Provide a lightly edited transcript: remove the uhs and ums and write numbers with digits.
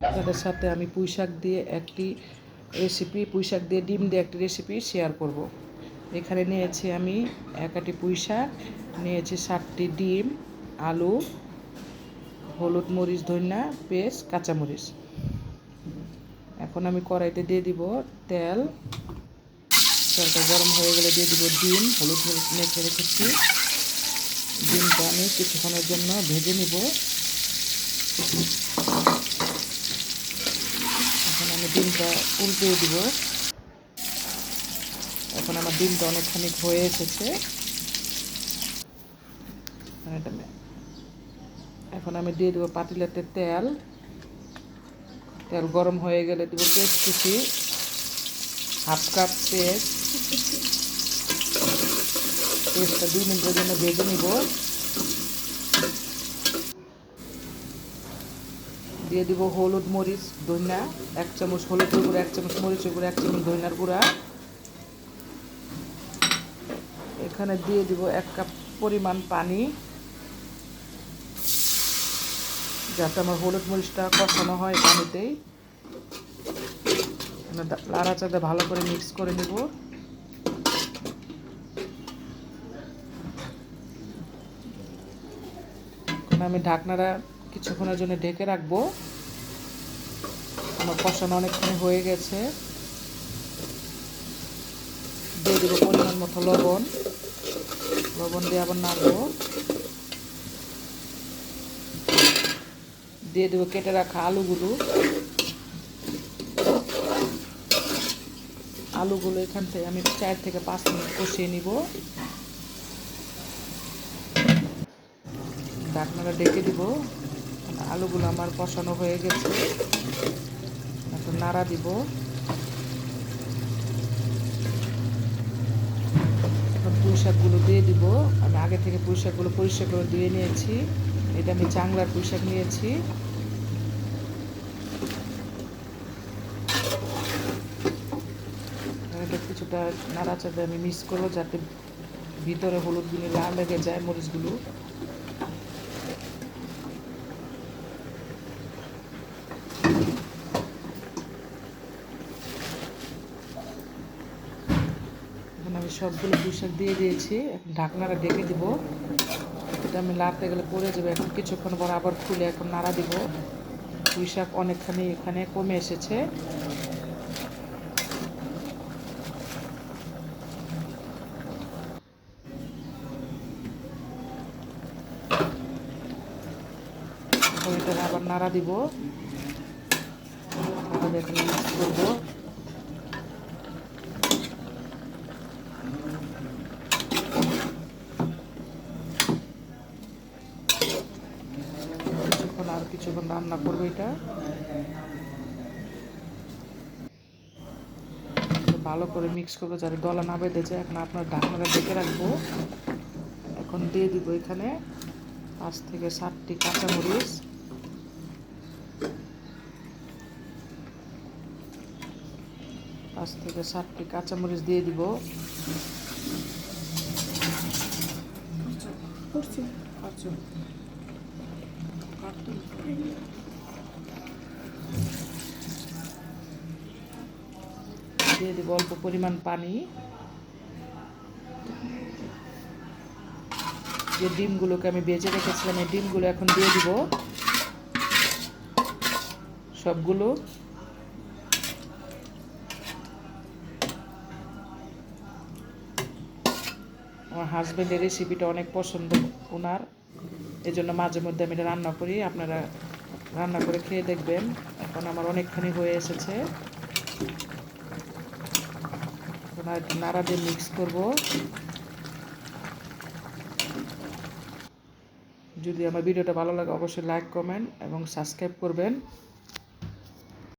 আপনাদের সাথে আমি পুঁইশাক দিয়ে একটি রেসিপি, পুঁইশাক দিয়ে ডিম দিয়ে একটি রেসিপি শেয়ার করব। এখানে নিয়েছি আমি 1 আটি পুঁইশাক, নিয়েছি 7টি ডিম, আলু, হলুদ, মরিচ, ধনিয়া পেস্ট, কাঁচামরিচ। এখন আমি কড়াইতে দিয়ে দিব তেল। তেলটা গরম হয়ে গেলে দিয়ে দিব ডিম, হলুদ মরিচ মেখে রেখেছি। ডিমটা আমি কিছুক্ষণের জন্য ভেজে নিব। এখন আমি ডিমটা উল্টে দিব। এখন আমার ডিমটা অনেকখানি হয়ে এসেছে। এখন আমি দিয়ে দেবো পাতিলাতে তেল। তেল গরম হয়ে গেলে দেবো পেস্ট কুচি, 1/2 কাপ পেস্ট। পেস্টটা 2 মিনিটের জন্য ভেজে নিব। দিয়ে দিব হলুদ, মরিচ, ধনিয়া, 1 চামচ হলুদের গুঁড়া, 1 চামচ মরিচের গুঁড়া, 1 চামচ ধনিয়ার গুঁড়া। এখানে দিয়ে দিব 1 কাপ পরিমাণ পানি, যাতে আমার হলুদ মরিচটা কষানো হয় পানিতেই। নাড়াচাড়া ভালো করে মিক্স করে নেব। এখন আমি ঢাকনাটা কিছুক্ষণের জন্য ঢেকে রাখবো। আমার কষানো অনেকখানি হয়ে গেছে। দিয়ে দেবো পরিমাণ মতো লবণ। লবণ দিয়ে আবার নাড়বো। দিয়ে দেবো কেটে রাখা আলুগুলো। আলুগুলো এখান থেকে আমি 4 থেকে 5 মিনিট কষিয়ে নিব। ঢাকনাটা ডেকে দিব। আলুগুলো আমার কষানো হয়ে গেছে। এখন নাড়া দিব। এখন পুঁইশাকগুলো দিয়ে দিব। আমি আগে থেকে পুঁইশাকগুলো পরিষ্কার করে ধুয়ে নিয়েছি। এটা আমি চাংলার পুঁইশাক নিয়েছি। এটা কিছুটা নাড়াচাড়া আমি মিক্স করবো, যাতে ভিতরে হলুদগুলো লাল লেগে যায়, মরিচগুলো। এখন আমি সবগুলো পুঁইশাক দিয়ে দিয়েছি। এখন ঢাকনাটা ঢেকে দিব। এটা আমি নাড়তে গেলে পড়ে যাবে। এখন কিছুক্ষণ পর আবার খুলে এখন নাড়া দিব। পুঁইশাক অনেকখানি এখানে কমে এসেছে। এখন এটা আবার নাড়া দিব। এখন মিক্স করবো। আর কিছুক্ষণ রান্না করবো। এটা ভালো করে মিক্স করবো, যাতে দলা না বেঁধে যায়। এখন আপনার ঢাকনাটা ঢেকে রাখবো। এখন দিয়ে দিব এখানে 5 থেকে 7টি কাঁচামরিচ। দিয়ে দিব। দিয়ে দিব অল্প পরিমাণ পানি। যে ডিমগুলোকে আমি ভেজে রেখেছিলাম, এই ডিমগুলো এখন দিয়ে দিব সবগুলো। আমার হাজব্যান্ডের রেসিপিটা অনেক পছন্দ ওনার, এজন্য মাঝে মধ্যে আমি এটা রান্না করি। আপনারা রান্না করে খেয়ে দেখবেন। এখন আমার অনেকখানি হয়ে এসেছে। এখন আর নাড়া দিয়ে মিক্স করব। যদি আমার ভিডিওটা ভালো লাগে অবশ্যই লাইক, কমেন্ট এবং সাবস্ক্রাইব করবেন।